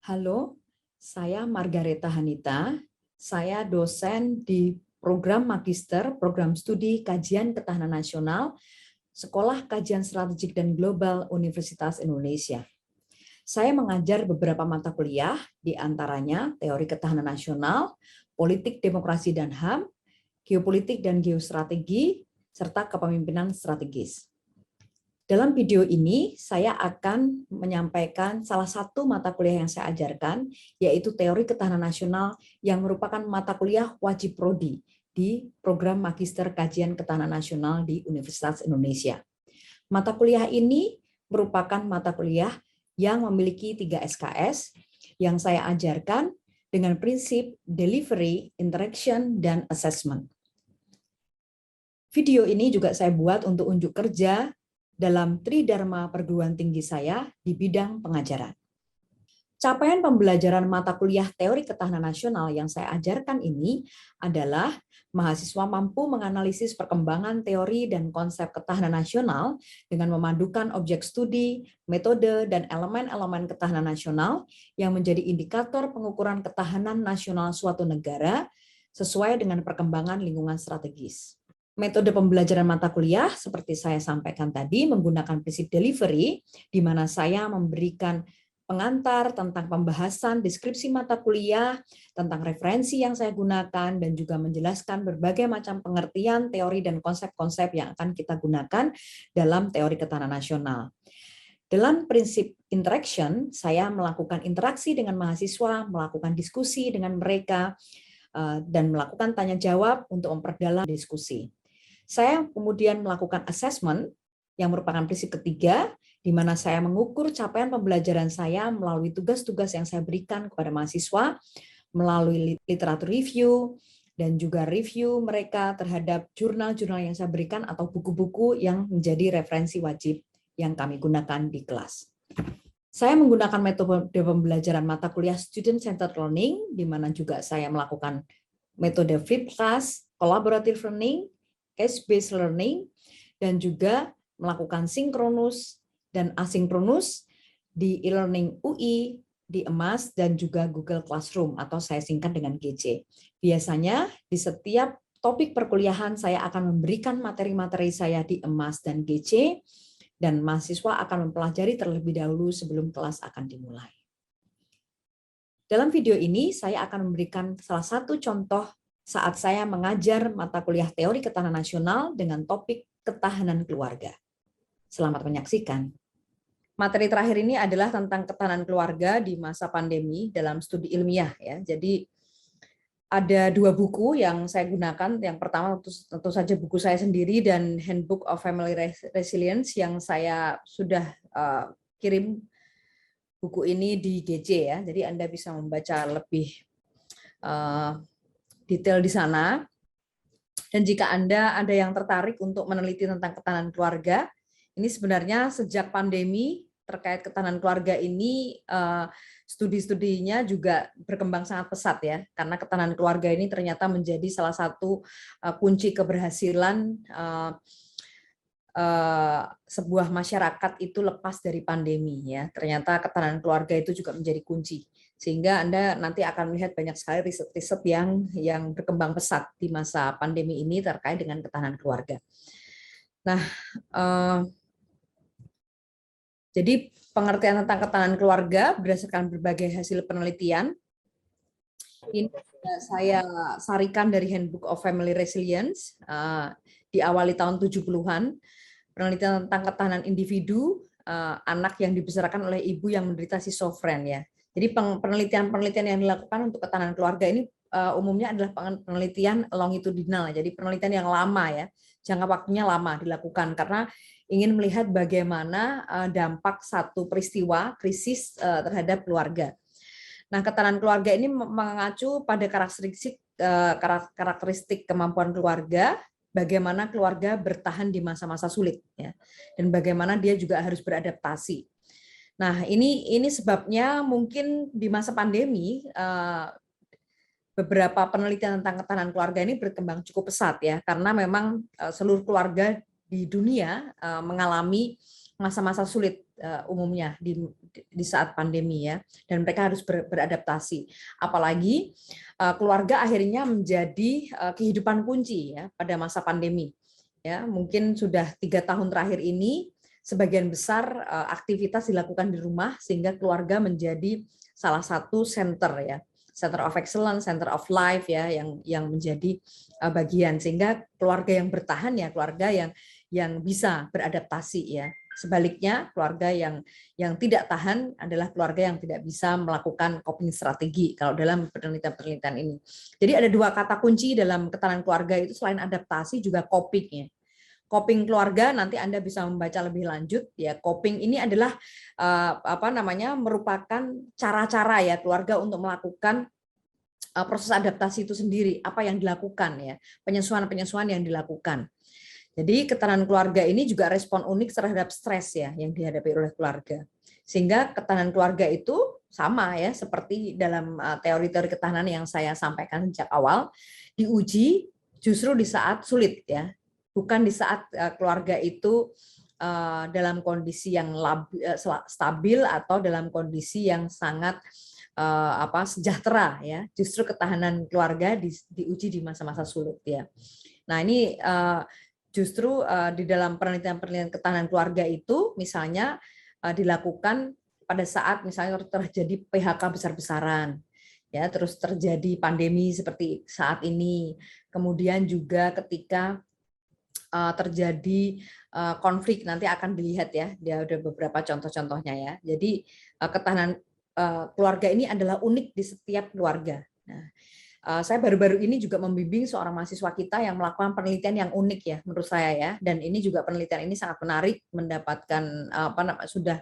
Halo, saya Margareta Hanita. Saya dosen di program Magister, program studi Kajian Ketahanan Nasional, Sekolah Kajian Strategik dan Global Universitas Indonesia. Saya mengajar beberapa mata kuliah, di antaranya Teori Ketahanan Nasional, Politik Demokrasi dan HAM, Geopolitik dan Geostrategi, serta Kepemimpinan Strategis. Dalam video ini, saya akan menyampaikan salah satu mata kuliah yang saya ajarkan, yaitu Teori Ketahanan Nasional yang merupakan mata kuliah wajib prodi di program Magister Kajian Ketahanan Nasional di Universitas Indonesia. Mata kuliah ini merupakan mata kuliah yang memiliki 3 SKS yang saya ajarkan dengan prinsip delivery, interaction, dan assessment. Video ini juga saya buat untuk unjuk kerja dalam Tridharma perguruan tinggi saya di bidang pengajaran. Capaian pembelajaran mata kuliah Teori Ketahanan Nasional yang saya ajarkan ini adalah mahasiswa mampu menganalisis perkembangan teori dan konsep ketahanan nasional dengan memadukan objek studi, metode, dan elemen-elemen ketahanan nasional yang menjadi indikator pengukuran ketahanan nasional suatu negara sesuai dengan perkembangan lingkungan strategis. Metode pembelajaran mata kuliah seperti saya sampaikan tadi menggunakan prinsip delivery, di mana saya memberikan pengantar tentang pembahasan deskripsi mata kuliah, tentang referensi yang saya gunakan, dan juga menjelaskan berbagai macam pengertian, teori, dan konsep-konsep yang akan kita gunakan dalam teori ketahanan nasional. Dalam prinsip interaction, saya melakukan interaksi dengan mahasiswa, melakukan diskusi dengan mereka, dan melakukan tanya jawab untuk memperdalam diskusi. Saya kemudian melakukan assessment yang merupakan prinsip ketiga, di mana saya mengukur capaian pembelajaran saya melalui tugas-tugas yang saya berikan kepada mahasiswa, melalui literatur review, dan juga review mereka terhadap jurnal-jurnal yang saya berikan atau buku-buku yang menjadi referensi wajib yang kami gunakan di kelas. Saya menggunakan metode pembelajaran mata kuliah Student-Centered Learning, di mana juga saya melakukan metode flipped class, collaborative learning, case-based learning, dan juga melakukan sinkronus dan asinkronus di e-learning UI, di EMAS, dan juga Google Classroom, atau saya singkat dengan GC. Biasanya di setiap topik perkuliahan saya akan memberikan materi-materi saya di EMAS dan GC, dan mahasiswa akan mempelajari terlebih dahulu sebelum kelas akan dimulai. Dalam video ini, saya akan memberikan salah satu contoh saat saya mengajar mata kuliah Teori Ketahanan Nasional dengan topik ketahanan keluarga. Selamat menyaksikan. Materi terakhir ini adalah tentang ketahanan keluarga di masa pandemi dalam studi ilmiah, ya. Jadi ada 2 buku yang saya gunakan. Yang pertama tentu saja buku saya sendiri dan Handbook of Family Resilience yang saya sudah kirim buku ini di GC, ya. Jadi Anda bisa membaca lebih detail di sana. Dan jika Anda ada yang tertarik untuk meneliti tentang ketahanan keluarga, ini sebenarnya sejak pandemi terkait ketahanan keluarga ini studi-studinya juga berkembang sangat pesat, ya, karena ketahanan keluarga ini ternyata menjadi salah satu kunci keberhasilan sebuah masyarakat itu lepas dari pandemi, ya. Ternyata ketahanan keluarga itu juga menjadi kunci, sehingga Anda nanti akan melihat banyak sekali riset-riset yang berkembang pesat di masa pandemi ini terkait dengan ketahanan keluarga. Nah, jadi pengertian tentang ketahanan keluarga berdasarkan berbagai hasil penelitian ini saya sarikan dari Handbook of Family Resilience diawali tahun 70-an. Penelitian tentang ketahanan individu anak yang dibesarkan oleh ibu yang menderita schizofren, ya. Jadi penelitian-penelitian yang dilakukan untuk ketahanan keluarga ini umumnya adalah penelitian longitudinal, jadi penelitian yang lama, ya, jangka waktunya lama dilakukan karena ingin melihat bagaimana dampak satu peristiwa krisis terhadap keluarga. Nah, ketahanan keluarga ini mengacu pada karakteristik kemampuan keluarga, bagaimana keluarga bertahan di masa-masa sulit, ya, dan bagaimana dia juga harus beradaptasi. Nah, ini sebabnya mungkin di masa pandemi beberapa penelitian tentang ketahanan keluarga ini berkembang cukup pesat, ya, karena memang seluruh keluarga di dunia mengalami masa-masa sulit umumnya di saat pandemi ya, dan mereka harus beradaptasi. Apalagi keluarga akhirnya menjadi kehidupan kunci ya pada masa pandemi. Ya, mungkin sudah 3 tahun terakhir ini sebagian besar aktivitas dilakukan di rumah sehingga keluarga menjadi salah satu center ya, center of excellence, center of life ya, yang menjadi bagian, sehingga keluarga yang bertahan ya keluarga yang bisa beradaptasi ya. Sebaliknya keluarga yang tidak tahan adalah keluarga yang tidak bisa melakukan coping strategi kalau dalam penelitian ini. Jadi ada 2 kata kunci dalam ketahanan keluarga itu, selain adaptasi juga coping ya. Coping keluarga nanti Anda bisa membaca lebih lanjut ya. Coping ini adalah merupakan cara-cara ya keluarga untuk melakukan proses adaptasi itu sendiri, apa yang dilakukan ya, penyesuaian yang dilakukan. Jadi ketahanan keluarga ini juga respon unik terhadap stres ya yang dihadapi oleh keluarga. Sehingga ketahanan keluarga itu sama ya seperti dalam teori-teori ketahanan yang saya sampaikan sejak awal, diuji justru di saat sulit ya. Bukan di saat keluarga itu dalam kondisi yang stabil atau dalam kondisi yang sangat sejahtera ya. Justru ketahanan keluarga diuji di masa-masa sulit ya. Nah, ini justru di dalam penelitian ketahanan keluarga itu misalnya dilakukan pada saat misalnya terjadi PHK besar-besaran, ya, terus terjadi pandemi seperti saat ini, kemudian juga ketika terjadi konflik, nanti akan dilihat ya, dia ada beberapa contoh-contohnya ya. Jadi ketahanan keluarga ini adalah unik di setiap keluarga. Nah, saya baru-baru ini juga membimbing seorang mahasiswa kita yang melakukan penelitian yang unik ya menurut saya ya, dan ini juga penelitian ini sangat menarik, mendapatkan sudah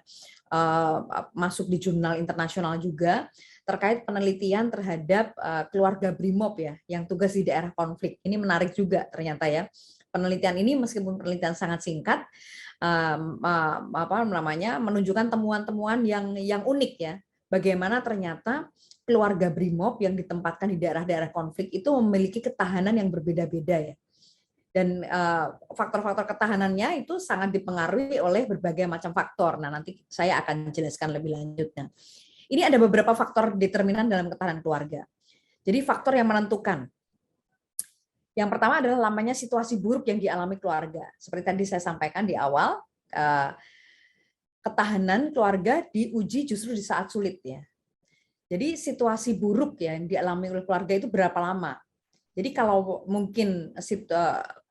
masuk di jurnal internasional juga, terkait penelitian terhadap keluarga BRIMOB ya yang tugas di daerah konflik. Ini menarik juga ternyata ya. Penelitian ini meskipun penelitian sangat singkat menunjukkan temuan-temuan yang unik ya. Bagaimana ternyata keluarga BRIMOB yang ditempatkan di daerah-daerah konflik itu memiliki ketahanan yang berbeda-beda ya. Dan faktor-faktor ketahanannya itu sangat dipengaruhi oleh berbagai macam faktor. Nah, nanti saya akan jelaskan lebih lanjutnya. Ini ada beberapa faktor determinan dalam ketahanan keluarga. Jadi faktor yang menentukan. Yang pertama adalah lamanya situasi buruk yang dialami keluarga. Seperti tadi saya sampaikan di awal, ketahanan keluarga diuji justru di saat sulit ya. Jadi situasi buruk ya yang dialami oleh keluarga itu berapa lama? Jadi kalau mungkin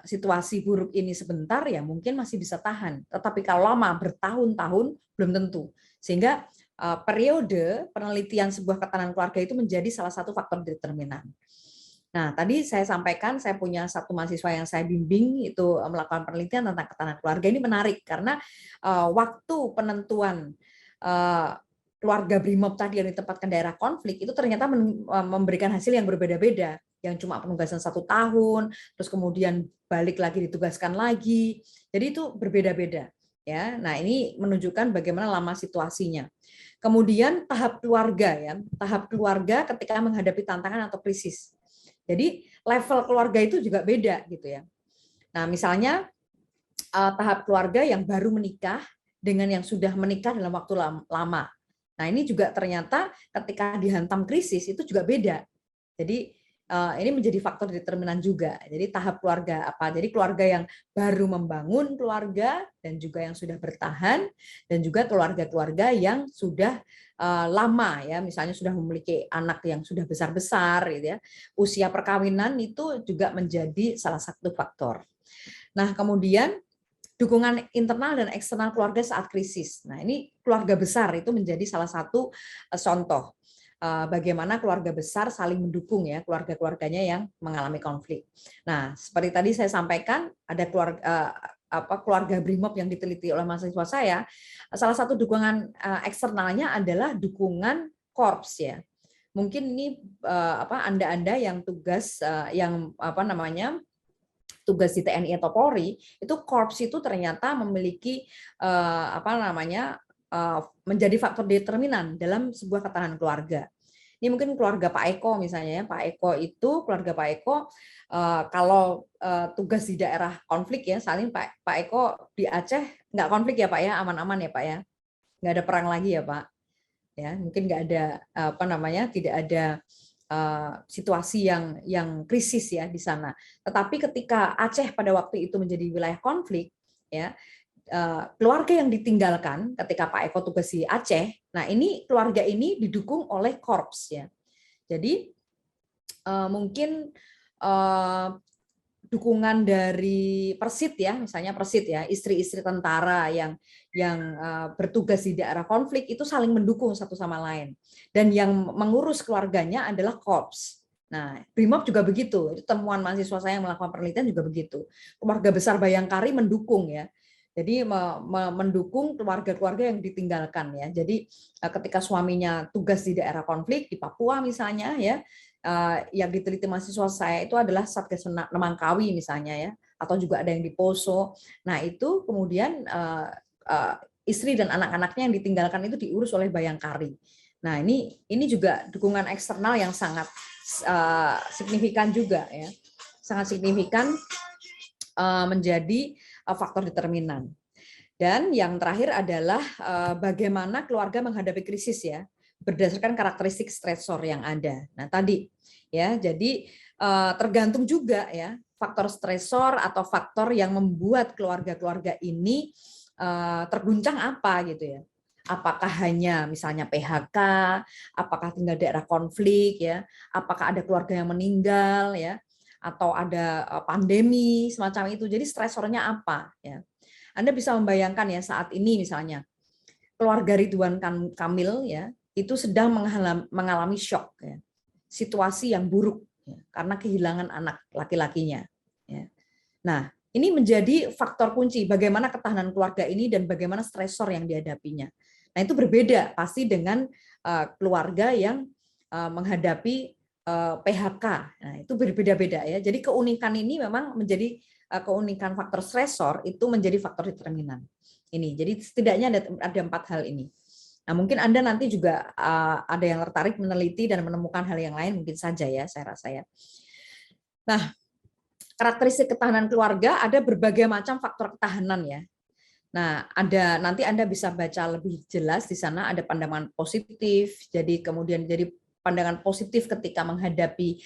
situasi buruk ini sebentar ya mungkin masih bisa tahan. Tetapi kalau lama bertahun-tahun belum tentu. Sehingga periode penelitian sebuah ketahanan keluarga itu menjadi salah satu faktor determinan. Nah, tadi saya sampaikan saya punya satu mahasiswa yang saya bimbing itu melakukan penelitian tentang ketahanan keluarga. Ini menarik karena waktu penentuan keluarga BRIMOB tadi yang ditempatkan daerah konflik itu ternyata memberikan hasil yang berbeda-beda, yang cuma penugasan 1 tahun, terus kemudian balik lagi ditugaskan lagi, jadi itu berbeda-beda ya. Nah, ini menunjukkan bagaimana lama situasinya. Kemudian tahap keluarga ya, tahap keluarga ketika menghadapi tantangan atau krisis. Jadi level keluarga itu juga beda gitu ya. Nah, misalnya tahap keluarga yang baru menikah dengan yang sudah menikah dalam waktu lama. Nah, ini juga ternyata ketika dihantam krisis itu juga beda. Jadi ini menjadi faktor determinan juga. Jadi tahap keluarga apa? Jadi keluarga yang baru membangun keluarga dan juga yang sudah bertahan, dan juga keluarga-keluarga yang sudah lama ya, misalnya sudah memiliki anak yang sudah besar-besar gitu ya. Usia perkawinan itu juga menjadi salah satu faktor. Nah, kemudian dukungan internal dan eksternal keluarga saat krisis. Nah, ini keluarga besar itu menjadi salah satu contoh bagaimana keluarga besar saling mendukung ya keluarga-keluarganya yang mengalami konflik. Nah, seperti tadi saya sampaikan ada keluarga BRIMOB yang diteliti oleh mahasiswa saya. Salah satu dukungan eksternalnya adalah dukungan korps ya. Mungkin ini Anda yang tugas tugas di TNI atau Polri, itu korps itu ternyata memiliki menjadi faktor determinan dalam sebuah ketahanan keluarga. Ini mungkin keluarga Pak Eko misalnya ya. Pak Eko itu, keluarga Pak Eko, kalau tugas di daerah konflik ya, saling Pak Eko di Aceh nggak konflik ya Pak ya, aman-aman ya Pak ya, nggak ada perang lagi ya Pak. Ya, mungkin nggak ada apa namanya, tidak ada situasi yang krisis ya di sana. Tetapi ketika Aceh pada waktu itu menjadi wilayah konflik, ya keluarga yang ditinggalkan ketika Pak Eko tugas di Aceh, nah ini keluarga ini didukung oleh korps ya. Jadi mungkin dukungan dari Persit ya, misalnya Persit ya, istri-istri tentara yang bertugas di daerah konflik itu saling mendukung satu sama lain. Dan yang mengurus keluarganya adalah korps. Nah, Brimob juga begitu. Itu temuan mahasiswa saya yang melakukan penelitian juga begitu. Keluarga besar Bayangkari mendukung ya. Jadi mendukung keluarga-keluarga yang ditinggalkan ya. Jadi ketika suaminya tugas di daerah konflik di Papua misalnya ya, yang diteliti mahasiswa saya itu adalah Satgas Nemangkawi misalnya ya, atau juga ada yang di Poso. Nah itu kemudian istri dan anak-anaknya yang ditinggalkan itu diurus oleh Bayangkari. Nah ini juga dukungan eksternal yang sangat signifikan juga ya, sangat signifikan menjadi faktor determinan. Dan yang terakhir adalah bagaimana keluarga menghadapi krisis ya, berdasarkan karakteristik stresor yang ada. Nah tadi ya, jadi tergantung juga ya faktor stresor atau faktor yang membuat keluarga-keluarga ini terguncang apa gitu ya. Apakah hanya misalnya PHK, apakah tinggal daerah konflik ya, apakah ada keluarga yang meninggal ya, atau ada pandemi semacam itu. Jadi stresornya apa ya? Anda bisa membayangkan ya saat ini misalnya keluarga Ridwan Kamil ya itu sedang mengalami shock ya, situasi yang buruk ya, karena kehilangan anak laki-lakinya. Ya. Nah ini menjadi faktor kunci bagaimana ketahanan keluarga ini dan bagaimana stresor yang dihadapinya. Nah itu berbeda pasti dengan keluarga yang menghadapi PHK. Nah itu berbeda-beda ya. Jadi keunikan ini memang menjadi keunikan faktor stresor itu menjadi faktor determinan. Ini. Jadi setidaknya ada 4 hal ini. Nah, mungkin Anda nanti juga ada yang tertarik meneliti dan menemukan hal yang lain mungkin saja ya, saya rasa ya. Nah, karakteristik ketahanan keluarga ada berbagai macam faktor ketahanan ya. Nah, nanti Anda bisa baca lebih jelas di sana ada pandangan positif, jadi kemudian jadi pandangan positif ketika menghadapi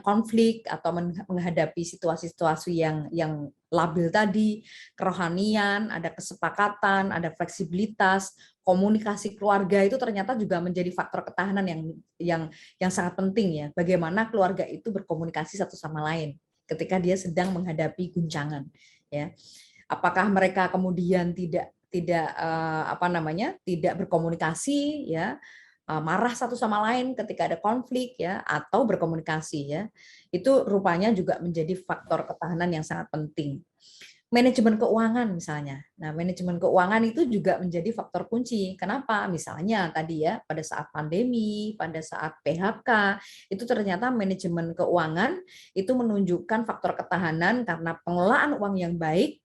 konflik atau menghadapi situasi-situasi yang labil tadi, kerohanian, ada kesepakatan, ada fleksibilitas, komunikasi keluarga itu ternyata juga menjadi faktor ketahanan yang sangat penting ya. Bagaimana keluarga itu berkomunikasi satu sama lain ketika dia sedang menghadapi guncangan ya. Apakah mereka kemudian tidak berkomunikasi ya, marah satu sama lain ketika ada konflik ya, atau berkomunikasi ya, itu rupanya juga menjadi faktor ketahanan yang sangat penting. Manajemen keuangan misalnya. Nah, manajemen keuangan itu juga menjadi faktor kunci. Kenapa? Misalnya tadi ya, pada saat pandemi, pada saat PHK, itu ternyata manajemen keuangan itu menunjukkan faktor ketahanan karena pengelolaan uang yang baik.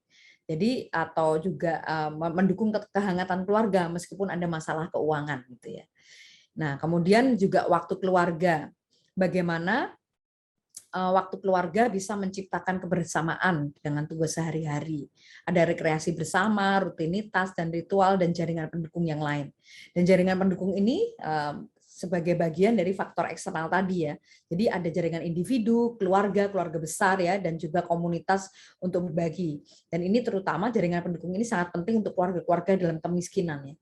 Jadi atau juga mendukung kehangatan keluarga meskipun ada masalah keuangan gitu ya. Nah, kemudian juga waktu keluarga. Bagaimana waktu keluarga bisa menciptakan kebersamaan dengan tugas sehari-hari. Ada rekreasi bersama, rutinitas dan ritual dan jaringan pendukung yang lain. Dan jaringan pendukung ini sebagai bagian dari faktor eksternal tadi ya. Jadi ada jaringan individu, keluarga besar ya, dan juga komunitas untuk berbagi. Dan ini terutama jaringan pendukung ini sangat penting untuk keluarga-keluarga dalam kemiskinan ya.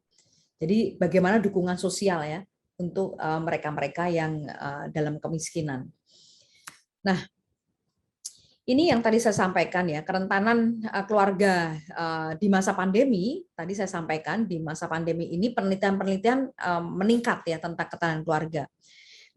Jadi bagaimana dukungan sosial ya untuk mereka-mereka yang dalam kemiskinan. Nah, ini yang tadi saya sampaikan ya, kerentanan keluarga di masa pandemi, tadi saya sampaikan di masa pandemi ini penelitian-penelitian meningkat ya tentang ketahanan keluarga.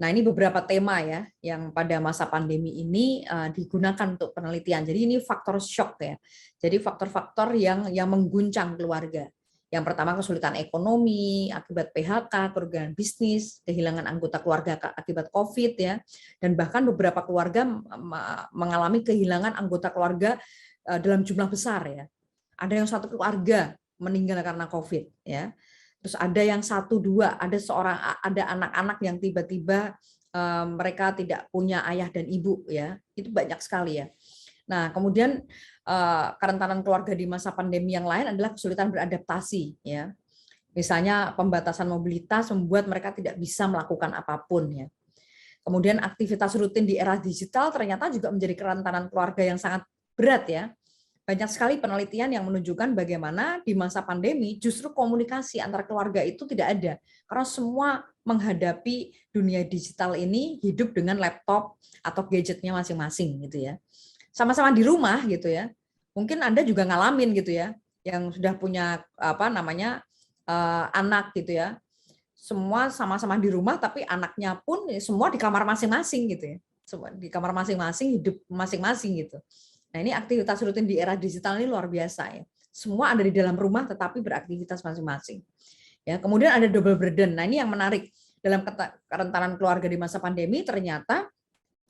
Nah, ini beberapa tema ya yang pada masa pandemi ini digunakan untuk penelitian. Jadi ini faktor shock ya. Jadi faktor-faktor yang mengguncang keluarga. Yang pertama kesulitan ekonomi akibat PHK, kerugian bisnis, kehilangan anggota keluarga akibat COVID ya, dan bahkan beberapa keluarga mengalami kehilangan anggota keluarga dalam jumlah besar ya. Ada yang satu keluarga meninggal karena COVID ya. Terus ada yang 1-2, ada anak-anak yang tiba-tiba mereka tidak punya ayah dan ibu ya, itu banyak sekali ya. Nah, kemudian kerentanan keluarga di masa pandemi yang lain adalah kesulitan beradaptasi ya. Misalnya pembatasan mobilitas membuat mereka tidak bisa melakukan apapun ya. Kemudian aktivitas rutin di era digital ternyata juga menjadi kerentanan keluarga yang sangat berat ya. Banyak sekali penelitian yang menunjukkan bagaimana di masa pandemi justru komunikasi antar keluarga itu tidak ada. Karena semua menghadapi dunia digital ini hidup dengan laptop atau gadgetnya masing-masing gitu ya. Sama-sama di rumah gitu ya. Mungkin Anda juga ngalamin gitu ya, yang sudah punya anak gitu ya. Semua sama-sama di rumah tapi anaknya pun semua di kamar masing-masing gitu ya. Semua di kamar masing-masing, hidup masing-masing gitu. Nah, ini aktivitas rutin di era digital ini luar biasa ya. Semua ada di dalam rumah tetapi beraktivitas masing-masing. Ya, kemudian ada double burden. Nah, ini yang menarik dalam kerentanan keluarga di masa pandemi ternyata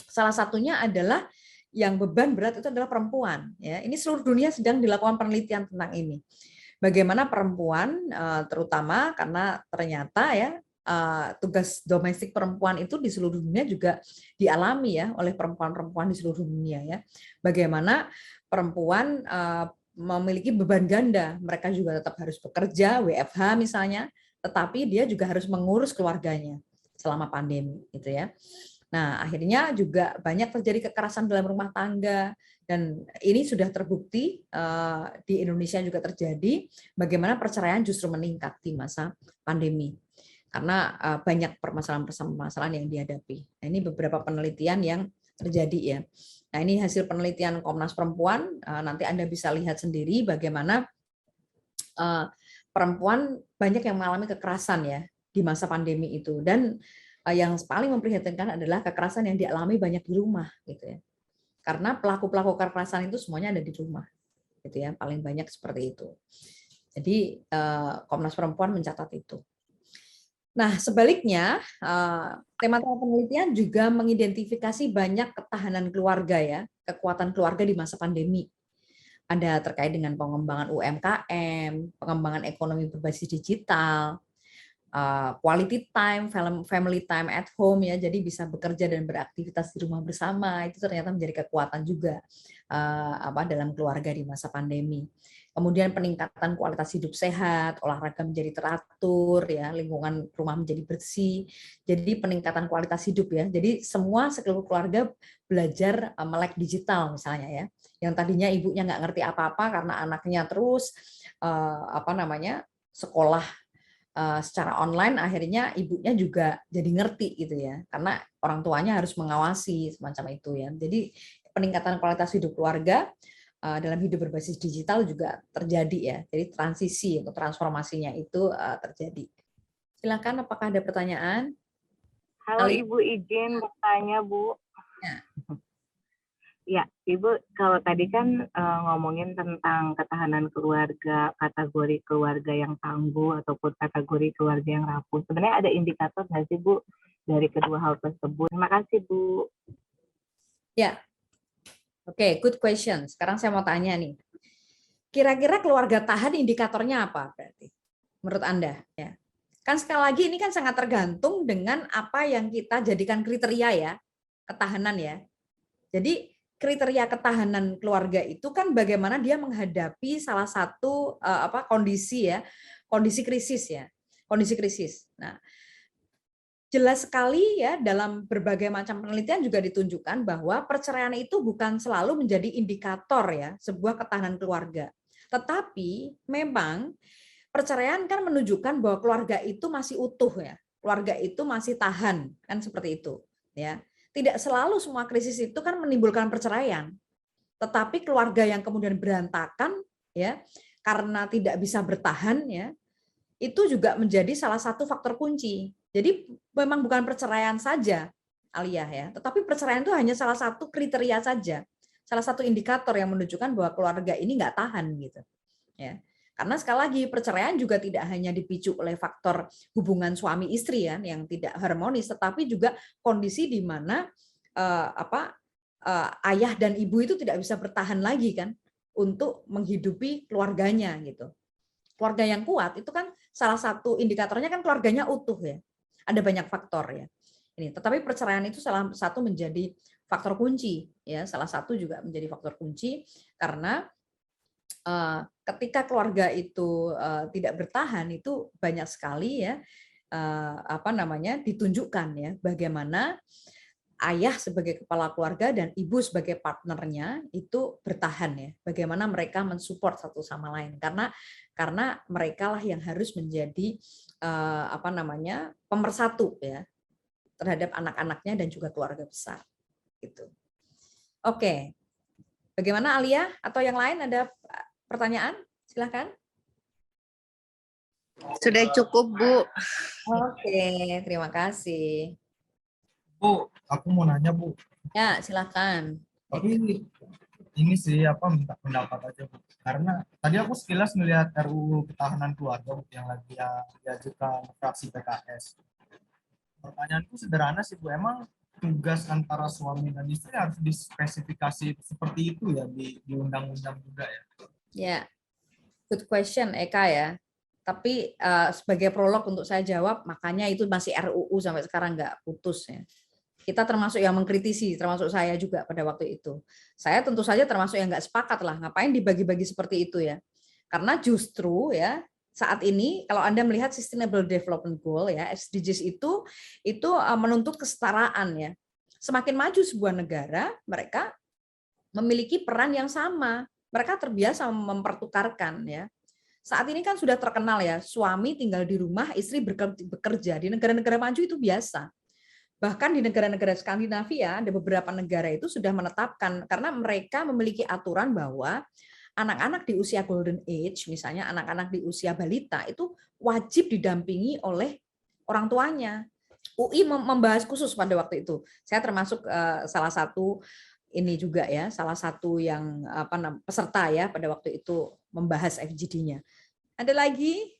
salah satunya adalah yang beban berat itu adalah perempuan. Ya, ini seluruh dunia sedang dilakukan penelitian tentang ini. Bagaimana perempuan, terutama karena ternyata ya tugas domestik perempuan itu di seluruh dunia juga dialami ya oleh perempuan-perempuan di seluruh dunia ya. Bagaimana perempuan memiliki beban ganda, mereka juga tetap harus bekerja, WFH misalnya, tetapi dia juga harus mengurus keluarganya selama pandemi gitu ya. Nah, akhirnya juga banyak terjadi kekerasan dalam rumah tangga, dan ini sudah terbukti di Indonesia juga terjadi, bagaimana perceraian justru meningkat di masa pandemi. Karena banyak permasalahan-permasalahan yang dihadapi. Nah, ini beberapa penelitian yang terjadi ya. Nah, ini hasil penelitian Komnas Perempuan, nanti Anda bisa lihat sendiri bagaimana perempuan banyak yang mengalami kekerasan ya di masa pandemi itu. Dan yang paling memprihatinkan adalah kekerasan yang dialami banyak di rumah gitu ya. Karena pelaku-pelaku kekerasan itu semuanya ada di rumah gitu ya, paling banyak seperti itu. Jadi Komnas Perempuan mencatat itu. Nah, sebaliknya tema-tema penelitian juga mengidentifikasi banyak ketahanan keluarga ya, kekuatan keluarga di masa pandemi. Ada terkait dengan pengembangan UMKM, pengembangan ekonomi berbasis digital, quality time, family time at home ya, jadi bisa bekerja dan beraktivitas di rumah bersama, itu ternyata menjadi kekuatan juga dalam keluarga di masa pandemi. Kemudian peningkatan kualitas hidup sehat, olahraga menjadi teratur ya, lingkungan rumah menjadi bersih. Jadi peningkatan kualitas hidup ya. Jadi semua seluruh keluarga belajar melek digital misalnya ya. Yang tadinya ibunya nggak ngerti apa-apa karena anaknya terus sekolah secara online, akhirnya ibunya juga jadi ngerti gitu ya, karena orang tuanya harus mengawasi semacam itu ya. Jadi peningkatan kualitas hidup keluarga dalam hidup berbasis digital juga terjadi ya. Jadi transisi untuk transformasinya itu terjadi. Silakan, apakah ada pertanyaan? Halo Ibu, izin bertanya Bu. Ya, Ibu, kalau tadi kan ngomongin tentang ketahanan keluarga, kategori keluarga yang tangguh ataupun kategori keluarga yang rapuh. Sebenarnya ada indikator nggak sih Bu dari kedua hal tersebut? Terima kasih Bu. Ya, oke, good question. Sekarang saya mau tanya nih, kira-kira keluarga tahan indikatornya apa berarti menurut Anda? Ya, kan sekali lagi ini kan sangat tergantung dengan apa yang kita jadikan kriteria ya, ketahanan ya. Jadi kriteria ketahanan keluarga itu kan bagaimana dia menghadapi salah satu kondisi ya, kondisi krisis ya, kondisi krisis. Nah, jelas sekali ya dalam berbagai macam penelitian juga ditunjukkan bahwa perceraian itu bukan selalu menjadi indikator ya sebuah ketahanan keluarga. Tetapi memang perceraian kan menunjukkan bahwa keluarga itu masih utuh ya, keluarga itu masih tahan kan seperti itu ya. Tidak selalu semua krisis itu kan menimbulkan perceraian, tetapi keluarga yang kemudian berantakan ya karena tidak bisa bertahan ya, itu juga menjadi salah satu faktor kunci. Jadi memang bukan perceraian saja, Alia ya, tetapi perceraian itu hanya salah satu kriteria saja, salah satu indikator yang menunjukkan bahwa keluarga ini nggak tahan gitu ya. Karena sekali lagi perceraian juga tidak hanya dipicu oleh faktor hubungan suami istri ya yang tidak harmonis, tetapi juga kondisi di mana ayah dan ibu itu tidak bisa bertahan lagi kan untuk menghidupi keluarganya gitu. keluarga yang kuat itu kan salah satu indikatornya kan keluarganya utuh ya. Ada banyak faktor ya. Ini, tetapi perceraian itu salah satu menjadi faktor kunci ya. Salah satu juga menjadi faktor kunci karena ketika keluarga itu tidak bertahan itu banyak sekali ya ditunjukkan ya bagaimana ayah sebagai kepala keluarga dan ibu sebagai partnernya itu bertahan ya. Bagaimana mereka mensupport satu sama lain karena mereka lah yang harus menjadi pemersatu ya terhadap anak-anaknya dan juga keluarga besar gitu. Oke. Bagaimana Alia atau yang lain ada pertanyaan? Silakan. Sudah cukup, Bu. Oke, terima kasih. Bu, aku mau nanya, Bu. Ya, silakan. Tapi ini sih minta pendapat aja, Bu. Karena tadi aku sekilas melihat RUU Ketahanan Keluarga, Bu, yang lagi diajukan fraksi PKS. Pertanyaanku sederhana sih, Bu. Emang tugas antara suami dan istri harus dispesifikasi seperti itu ya di undang-undang juga ya? Ya, good question Eka ya. Tapi sebagai prolog untuk saya jawab, makanya itu masih RUU sampai sekarang nggak putus ya. Kita termasuk yang mengkritisi, termasuk saya juga pada waktu itu. Saya tentu saja termasuk yang nggak sepakat lah, ngapain dibagi-bagi seperti itu ya. Karena justru ya saat ini kalau Anda melihat Sustainable Development Goal ya SDGs itu menuntut kesetaraan ya. Semakin maju sebuah negara, mereka memiliki peran yang sama. Mereka terbiasa mempertukarkan ya. Saat ini kan sudah terkenal ya, suami tinggal di rumah, istri bekerja. Di negara-negara maju itu biasa. Bahkan di negara-negara Skandinavia, ada beberapa negara itu sudah menetapkan, karena mereka memiliki aturan bahwa anak-anak di usia golden age, misalnya anak-anak di usia balita, itu wajib didampingi oleh orang tuanya. UI membahas khusus pada waktu itu. Saya termasuk salah satu ini juga ya, salah satu yang peserta ya pada waktu itu membahas FGD-nya. Ada lagi?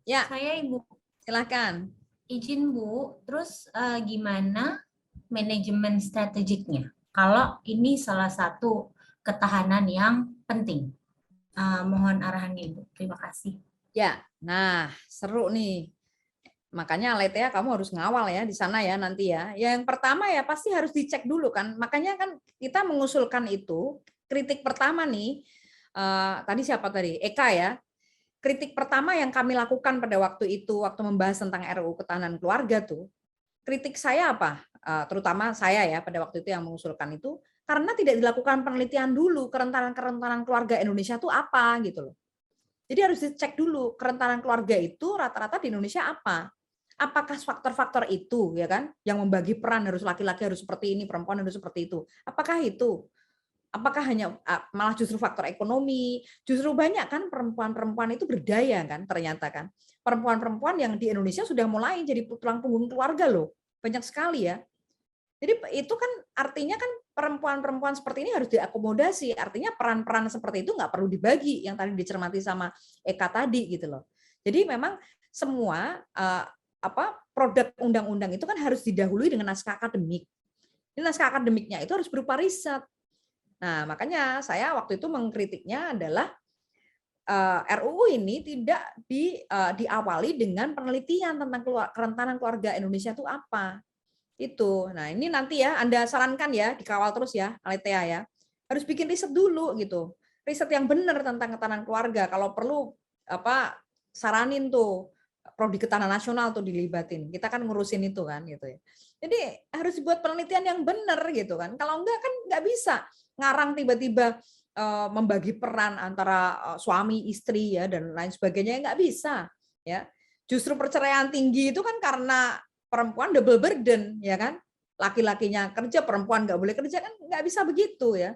Ya. Saya Ibu. Silakan. Izin Bu, terus gimana manajemen strategiknya? Kalau ini salah satu ketahanan yang penting. Mohon arahannya Ibu. Terima kasih. Ya, nah seru nih. Makanya Letea kamu harus ngawal ya di sana ya nanti ya. Yang pertama ya pasti harus dicek dulu kan. Makanya kan kita mengusulkan itu, kritik pertama nih, tadi siapa tadi? Eka ya. Kritik pertama yang kami lakukan pada waktu itu, waktu membahas tentang RUU Ketahanan Keluarga tuh, kritik saya apa? Terutama saya ya pada waktu itu yang mengusulkan itu, karena tidak dilakukan penelitian dulu kerentanan keluarga Indonesia itu apa gitu loh. Jadi harus dicek dulu kerentanan keluarga itu rata-rata di Indonesia apa. Apakah faktor-faktor itu ya kan yang membagi peran harus laki-laki harus seperti ini, perempuan harus seperti itu. Apakah itu? Apakah hanya malah justru faktor ekonomi? Justru banyak kan perempuan-perempuan itu berdaya kan ternyata kan. Perempuan-perempuan yang di Indonesia sudah mulai jadi tulang punggung keluarga loh. Banyak sekali ya. Jadi itu kan artinya kan perempuan-perempuan seperti ini harus diakomodasi. Artinya peran-peran seperti itu nggak perlu dibagi yang tadi dicermati sama Eka tadi gitu loh. Jadi memang semua produk undang-undang itu kan harus didahului dengan naskah akademik. Ini naskah akademiknya itu harus berupa riset. Nah, makanya saya waktu itu mengkritiknya adalah RUU ini tidak diawali dengan penelitian tentang kerentanan keluarga Indonesia itu apa. Itu. Nah, ini nanti ya Anda sarankan ya, dikawal terus ya, Aletea ya. Harus bikin riset dulu gitu. Riset yang benar tentang ketahanan keluarga. Kalau perlu saranin tuh Prodi Ketahanan Nasional tuh dilibatin. Kita kan ngurusin itu kan gitu ya. Jadi harus dibuat penelitian yang benar gitu kan. Kalau enggak kan nggak bisa ngarang tiba-tiba membagi peran antara suami istri ya dan lain sebagainya, nggak bisa ya. Justru perceraian tinggi itu kan karena perempuan double burden ya kan, laki-lakinya kerja perempuan nggak boleh kerja, kan nggak bisa begitu ya.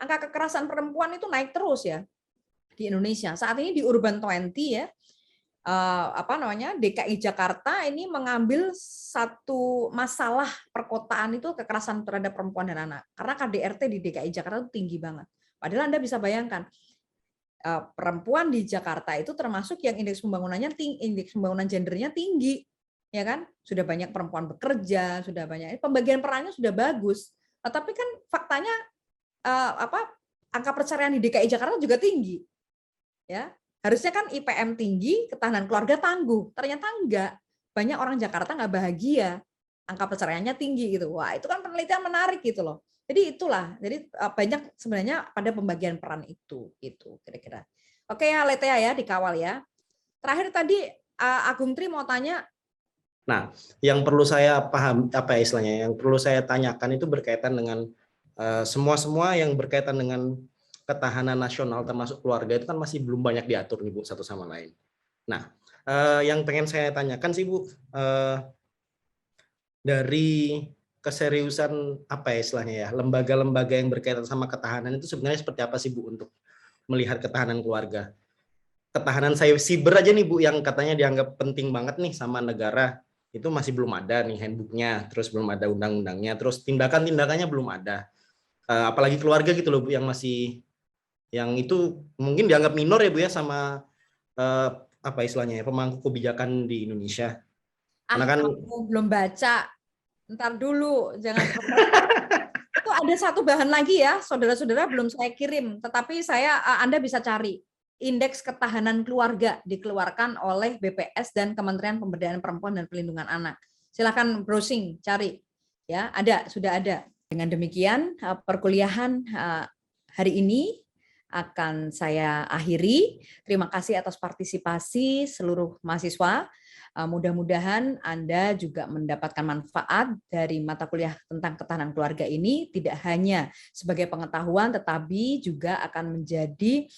Angka kekerasan perempuan itu naik terus ya di Indonesia. Saat ini di Urban 20 ya DKI Jakarta ini mengambil satu masalah perkotaan itu kekerasan terhadap perempuan dan anak. Karena KDRT di DKI Jakarta itu tinggi banget. Padahal Anda bisa bayangkan perempuan di Jakarta itu termasuk yang indeks pembangunannya tinggi, indeks pembangunan gendernya tinggi, ya kan? Sudah banyak perempuan bekerja, sudah banyak pembagian perannya sudah bagus. Tapi kan faktanya angka perceraian di DKI Jakarta juga tinggi. Ya, harusnya kan IPM tinggi, ketahanan keluarga tangguh. Ternyata enggak. Banyak orang Jakarta nggak bahagia, angka perceraiannya tinggi gitu. Wah, itu kan penelitian menarik gitu loh. Jadi itulah. Jadi banyak sebenarnya pada pembagian peran itu gitu kira-kira. Oke ya, Letea ya, dikawal ya. Terakhir tadi Agung Tri mau tanya. Nah, yang perlu saya paham apa ya istilahnya, yang perlu saya tanyakan itu berkaitan dengan semua yang berkaitan dengan ketahanan nasional termasuk keluarga itu kan masih belum banyak diatur nih Bu satu sama lain. Nah, yang pengen saya tanyakan sih Bu, dari keseriusan apa ya istilahnya ya, lembaga-lembaga yang berkaitan sama ketahanan itu sebenarnya seperti apa sih Bu untuk melihat ketahanan keluarga? Ketahanan cyber aja nih Bu yang katanya dianggap penting banget nih sama negara, itu masih belum ada nih handbooknya, terus belum ada undang-undangnya, terus tindakan-tindakannya belum ada. Apalagi keluarga gitu loh Bu yang masih, yang itu mungkin dianggap minor ya Bu ya sama apa istilahnya ya, pemangku kebijakan di Indonesia. Karena kan Kamu belum baca, ntar dulu, jangan. Itu ada satu bahan lagi ya, saudara-saudara belum saya kirim, tetapi Anda bisa cari. Indeks ketahanan keluarga dikeluarkan oleh BPS dan Kementerian Pemberdayaan Perempuan dan Perlindungan Anak. Silakan browsing, cari. Ya, sudah ada. Dengan demikian, perkuliahan hari ini akan saya akhiri. Terima kasih atas partisipasi seluruh mahasiswa. Mudah-mudahan Anda juga mendapatkan manfaat dari mata kuliah tentang ketahanan keluarga ini, tidak hanya sebagai pengetahuan, tetapi juga akan menjadi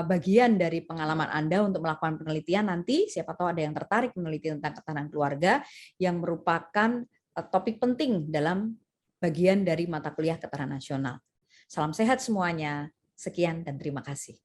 bagian dari pengalaman Anda untuk melakukan penelitian nanti. Siapa tahu ada yang tertarik meneliti tentang ketahanan keluarga yang merupakan topik penting dalam bagian dari mata kuliah ketahanan nasional. Salam sehat semuanya. Sekian dan terima kasih.